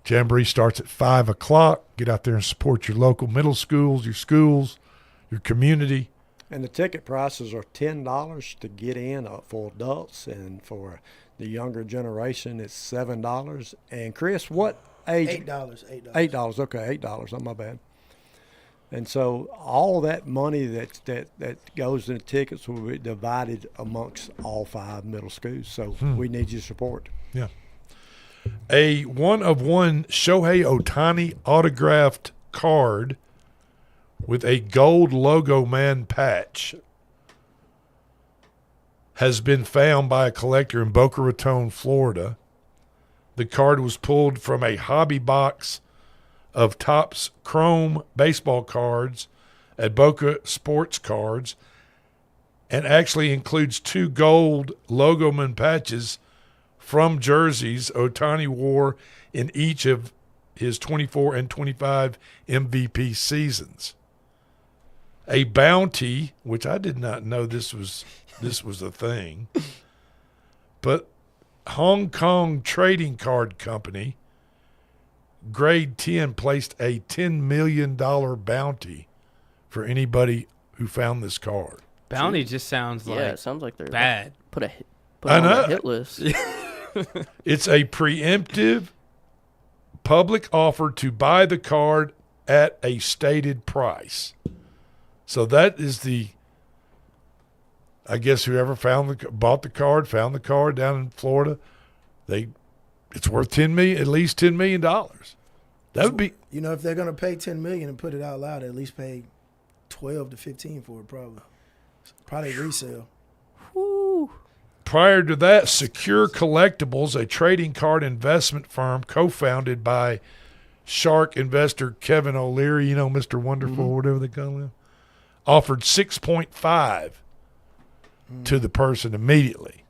Jamboree starts at 5 o'clock. Get out there and support your local middle schools, your community. And the ticket prices are $10 to get in for adults, and for the younger generation, it's $7. And Chris, what age? $8. $8. Okay, $8. My bad. And so all that money that goes in the tickets will be divided amongst all 5 middle schools. So we need your support. Yeah. A one-of-one Shohei Ohtani autographed card with a gold logo man patch has been found by a collector in Boca Raton, Florida. The card was pulled from a hobby box of Topps Chrome baseball cards at Boca Sports Cards, and actually includes 2 gold logo man patches from jerseys Ohtani wore in each of his 24 and 25 MVP seasons. A bounty, which I did not know this was a thing, but Hong Kong Trading Card Company, Grade 10, placed a $10 million bounty for anybody who found this card. Bounty just sounds like it sounds like they're bad. Put on a hit list. It's a preemptive public offer to buy the card at a stated price. So that is I guess whoever bought the card, found the card down in Florida, it's worth at least $10 million. That would be, if they're gonna pay $10 million and put it out loud, at least pay 12 to 15 for it, probably resale. Woo. Prior to that, Secure Collectibles, a trading card investment firm co-founded by shark investor Kevin O'Leary, Mr. Wonderful, whatever they call him, offered 6.5 to the person immediately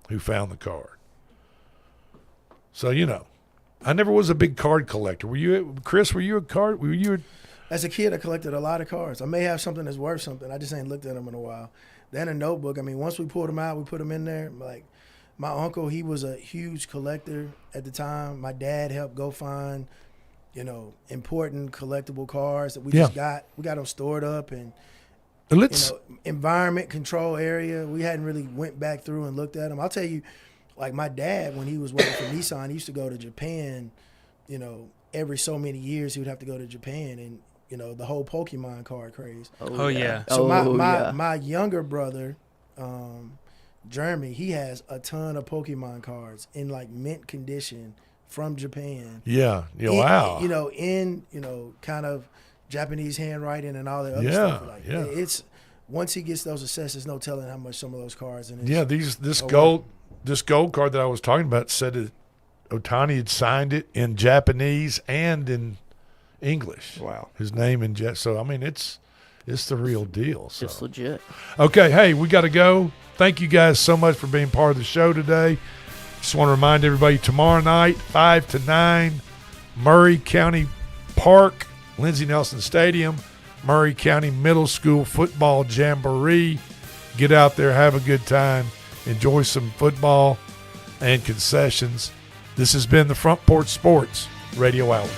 who found the card. So, I never was a big card collector. Chris, were you a card? As a kid, I collected a lot of cards. I may have something that's worth something. I just ain't looked at them in a while. Then a notebook. Once we pulled them out, we put them in there. Like, my uncle, he was a huge collector at the time. My dad helped go find, important collectible cards that we just got. We got them stored up and, environment control area. We hadn't really went back through and looked at them. I'll tell you, like my dad, when he was working for Nissan, he used to go to Japan, every so many years he would have to go to Japan and, the whole Pokemon card craze. Oh yeah. So my younger brother, Jeremy, he has a ton of Pokemon cards in like mint condition from Japan. Yeah. Wow. In kind of Japanese handwriting and all that other stuff. It's once he gets those assessed, there's no telling how much some of those cards in it. Yeah, this gold card that I was talking about said that Ohtani had signed it in Japanese and in English. Wow. His name in so it's the real deal. So. It's legit. Okay, hey, we got to go. Thank you guys so much for being part of the show today. Just want to remind everybody, tomorrow night, 5 to 9, Murray County Park, Lindsey Nelson Stadium, Murray County Middle School Football Jamboree. Get out there, have a good time, enjoy some football. and concessions. This has been the Front Porch Sports Radio Hour.